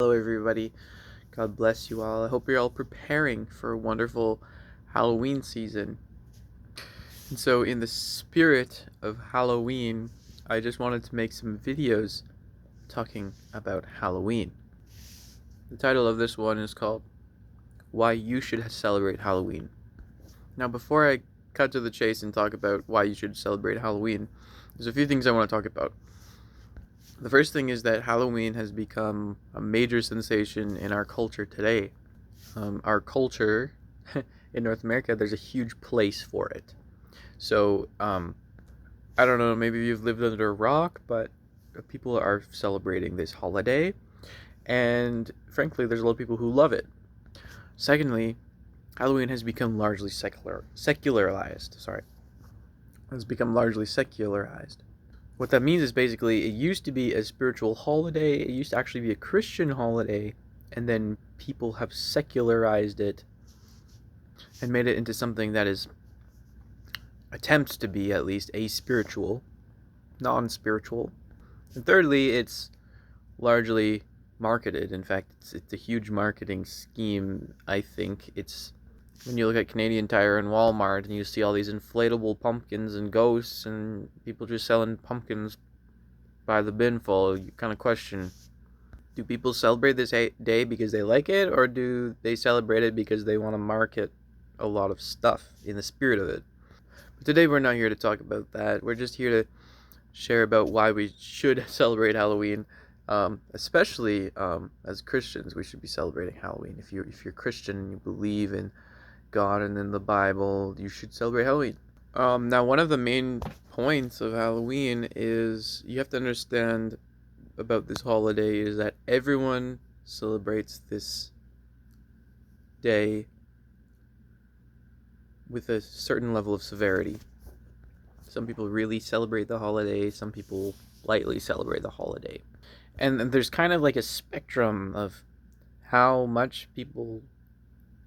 Hello, everybody. God bless you all. I hope you're all preparing for a wonderful Halloween season. And so, in the spirit of Halloween, I just wanted to make some videos talking about Halloween. The title of this one is called Why You Should Celebrate Halloween. Now, before I cut to the chase and talk about why you should celebrate Halloween, there's a few things I want to talk about. The first thing is that Halloween has become a major sensation in our culture today. Our culture in North America, there's a huge place for it. So, I don't know, maybe you've lived under a rock, but people are celebrating this holiday, and frankly, there's a lot of people who love it. Secondly, Halloween has become largely secularized. Sorry, has become largely secularized. What that means is basically it used to be a spiritual holiday. It used to actually be a Christian holiday, and then people have secularized it and made it into something that is attempts to be at least aspiritual, non-spiritual. And thirdly, it's largely marketed. In fact, it's a huge marketing scheme. I think it's when you look at Canadian Tire and Walmart and you see all these inflatable pumpkins and ghosts and people just selling pumpkins by the binful, you kind of question, do people celebrate this day because they like it, or do they celebrate it because they want to market a lot of stuff in the spirit of it? But today we're not here to talk about that. We're just here to share about why we should celebrate Halloween. Especially as Christians, we should be celebrating Halloween. If you're Christian and you believe in God and in the Bible, you should celebrate Halloween. Now, one of the main points of Halloween is you have to understand about this holiday is that everyone celebrates this day with a certain level of severity. Some people really celebrate the holiday, some people lightly celebrate the holiday. And there's kind of like a spectrum of how much people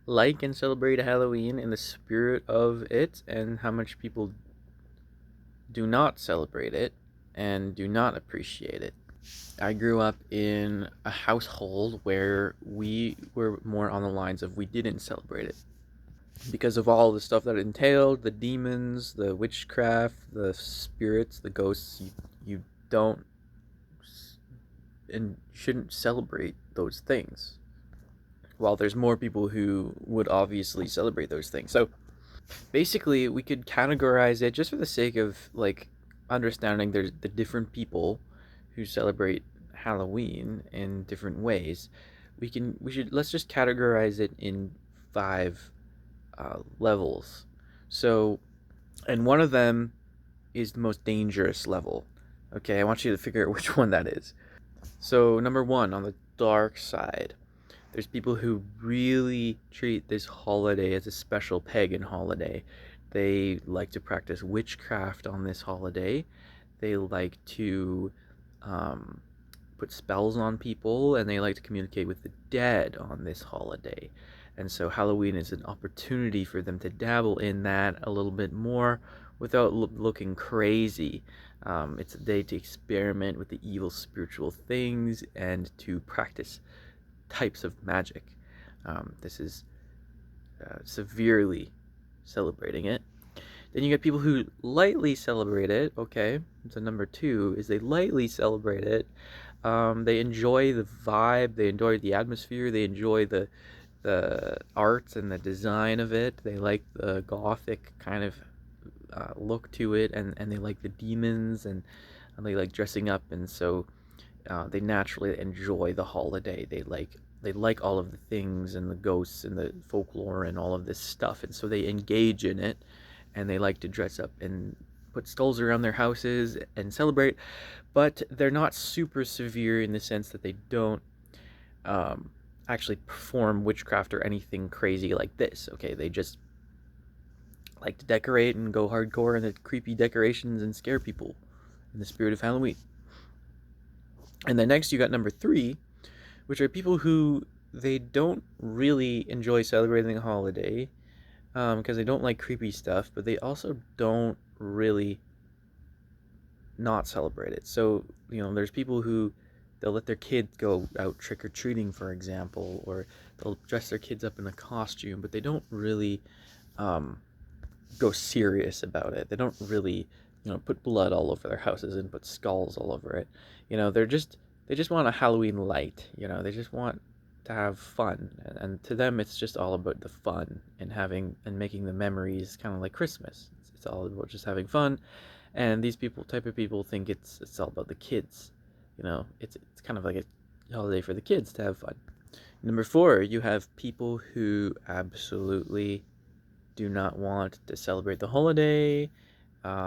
like and celebrate Halloween in the spirit of it, and how much people do not celebrate it and do not appreciate it. I grew up in a household where we were more on the lines of we didn't celebrate it because of all the stuff that it entailed, the demons, the witchcraft, the spirits, the ghosts. You don't and shouldn't celebrate those things. While there's more people who would obviously celebrate those things. So basically, we could categorize it just for the sake of like understanding there's the different people who celebrate Halloween in different ways. Let's just categorize it in five levels. So, and one of them is the most dangerous level. Okay, I want you to figure out which one that is. So, number one, on the dark side, there's people who really treat this holiday as a special pagan holiday. They like to practice witchcraft on this holiday. They like to um, put spells on people, and they like to communicate with the dead on this holiday. And so Halloween is an opportunity for them to dabble in that a little bit more without looking crazy. It's a day to experiment with the evil spiritual things and to practice types of magic. This is severely celebrating it. Then you get people who lightly celebrate it. Okay, so number two is they lightly celebrate it. They enjoy the vibe, they enjoy the atmosphere, they enjoy the art and the design of it. They like the gothic kind of look to it, and they like the demons, and they like dressing up, and so they naturally enjoy the holiday. They like all of the things and the ghosts and the folklore and all of this stuff, and so they engage in it, and they like to dress up and put skulls around their houses and celebrate. But they're not super severe in the sense that they don't um, actually perform witchcraft or anything crazy like this. Okay, they just like to decorate and go hardcore in the creepy decorations and scare people in the spirit of Halloween. And then next you got number three, which are people who they don't really enjoy celebrating the holiday because they don't like creepy stuff, but they also don't really not celebrate it. So, there's people who they'll let their kids go out trick-or-treating, for example, or they'll dress their kids up in a costume, but they don't really go serious about it. They don't really, put blood all over their houses and put skulls all over it. They just want a Halloween light. They just want to have fun, and to them, it's just all about the fun and having and making the memories, kind of like Christmas. It's all about just having fun, and these type of people, think it's all about the kids. It's kind of like a holiday for the kids to have fun. Number 4, you have people who absolutely do not want to celebrate the holiday.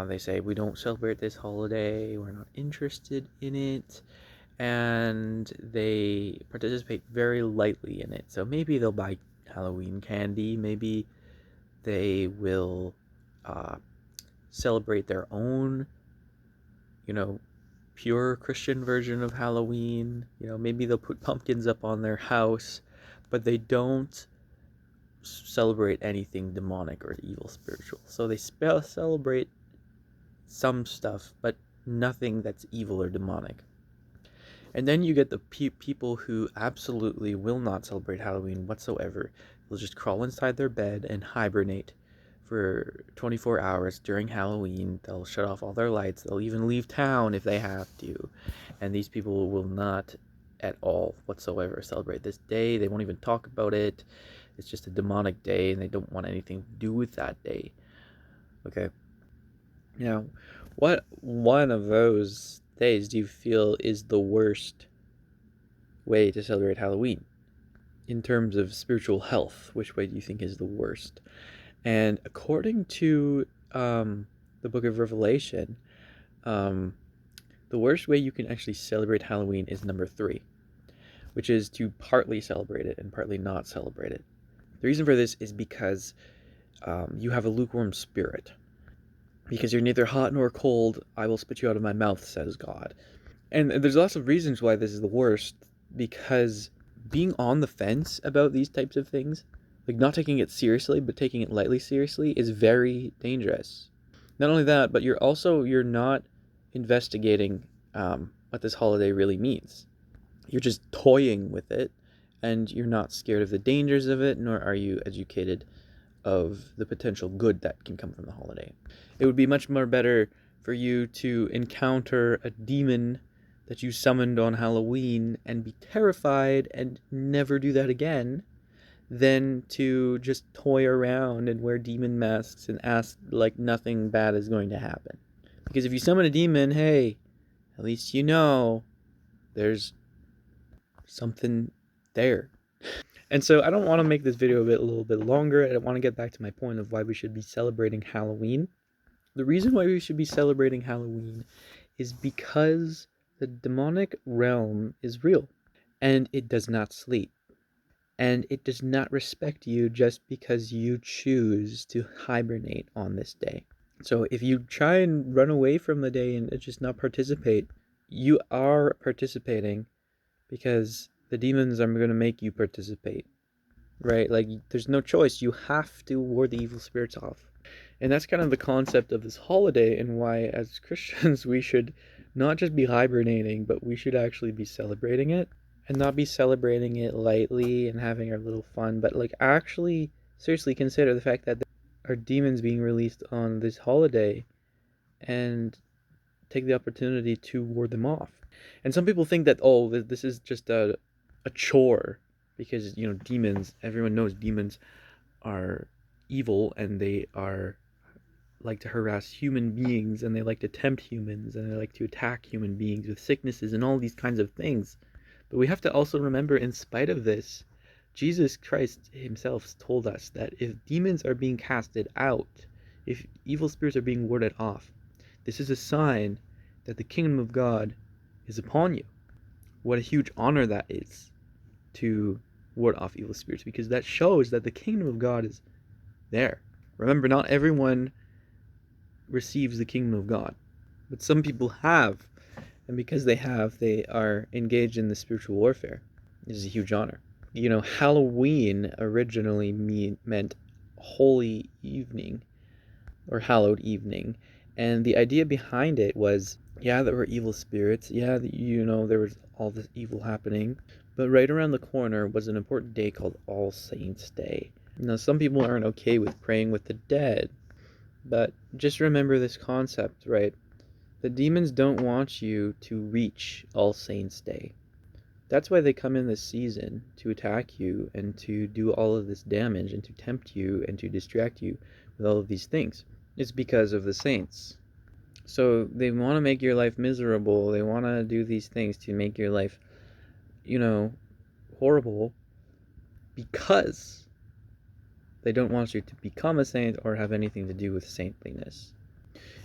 They say, we don't celebrate this holiday, we're not interested in it, and they participate very lightly in it. So maybe they'll buy Halloween candy, maybe they will celebrate their own, pure Christian version of Halloween. Maybe they'll put pumpkins up on their house, but they don't celebrate anything demonic or evil spiritual. So they celebrate some stuff, but nothing that's evil or demonic. And then you get the people who absolutely will not celebrate Halloween whatsoever. They'll just crawl inside their bed and hibernate for 24 hours during Halloween. They'll shut off all their lights. They'll even leave town if they have to. And these people will not at all whatsoever celebrate this day. They won't even talk about it. It's just a demonic day, and they don't want anything to do with that day. Okay. Now, what one of those days do you feel is the worst way to celebrate Halloween? In terms of spiritual health, which way do you think is the worst? And according to the book of Revelation, the worst way you can actually celebrate Halloween is number 3, which is to partly celebrate it and partly not celebrate it. The reason for this is because you have a lukewarm spirit. Because you're neither hot nor cold, I will spit you out of my mouth, says God. And there's lots of reasons why this is the worst, because being on the fence about these types of things, like not taking it seriously, but taking it lightly seriously, is very dangerous. Not only that, but you're not investigating what this holiday really means. You're just toying with it, and you're not scared of the dangers of it, nor are you educated of the potential good that can come from the holiday. It would be much more better for you to encounter a demon that you summoned on Halloween and be terrified and never do that again, than to just toy around and wear demon masks and ask like nothing bad is going to happen. Because if you summon a demon, hey, at least there's something there. And so I don't want to make this video a little bit longer. I want to get back to my point of why we should be celebrating Halloween. The reason why we should be celebrating Halloween is because the demonic realm is real, and it does not sleep. And it does not respect you just because you choose to hibernate on this day. So if you try and run away from the day and just not participate, you are participating because the demons are going to make you participate, right? Like, there's no choice. You have to ward the evil spirits off. And that's kind of the concept of this holiday, and why as Christians we should not just be hibernating, but we should actually be celebrating it, and not be celebrating it lightly and having our little fun, but like actually seriously consider the fact that there are demons being released on this holiday, and take the opportunity to ward them off. And some people think that, oh, this is just a chore, because demons, everyone knows demons are evil, and they are like to harass human beings, and they like to tempt humans, and they like to attack human beings with sicknesses and all these kinds of things. But we have to also remember, in spite of this, Jesus Christ himself told us that if demons are being casted out, if evil spirits are being warded off, this is a sign that the kingdom of God is upon you. What a huge honor that is, to ward off evil spirits, because that shows that the kingdom of God is there. Remember, not everyone receives the kingdom of God, but some people have, and because they have, they are engaged in the spiritual warfare. This is a huge honor. Halloween originally meant holy evening, or hallowed evening, and the idea behind it was Yeah, there were evil spirits. Yeah, there was all this evil happening. But right around the corner was an important day called All Saints' Day. Now, some people aren't okay with praying with the dead, but just remember this concept, right? The demons don't want you to reach All Saints' Day. That's why they come in this season, to attack you and to do all of this damage and to tempt you and to distract you with all of these things. It's because of the saints. So they want to make your life miserable. They want to do these things to make your life, horrible, because they don't want you to become a saint or have anything to do with saintliness.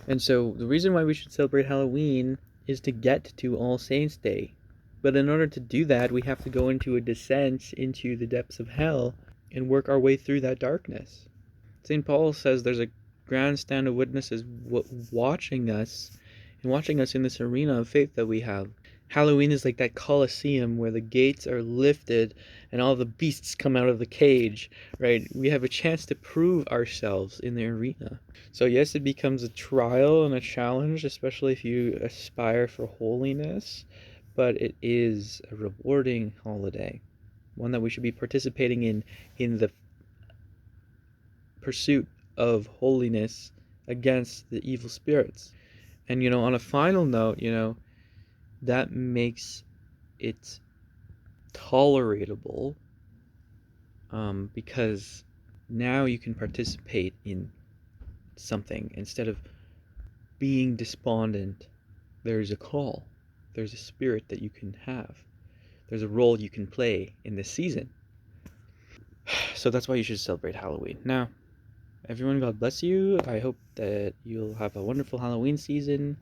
And so the reason why we should celebrate Halloween is to get to All Saints' Day. But in order to do that, we have to go into a descent into the depths of hell and work our way through that darkness. St. Paul says there's a grandstand of witnesses watching us in this arena of faith that we have. Halloween is like that Colosseum where the gates are lifted and all the beasts come out of the cage, right? We have a chance to prove ourselves in the arena. So yes, it becomes a trial and a challenge, especially if you aspire for holiness, but it is a rewarding holiday, one that we should be participating in the pursuit of holiness against the evil spirits. And on a final note, that makes it tolerable, because now you can participate in something instead of being despondent. There's a call, there's a spirit that you can have, there's a role you can play in this season. So that's why you should celebrate Halloween. Now, everyone, God bless you. I hope that you'll have a wonderful Halloween season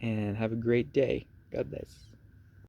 and have a great day. God bless.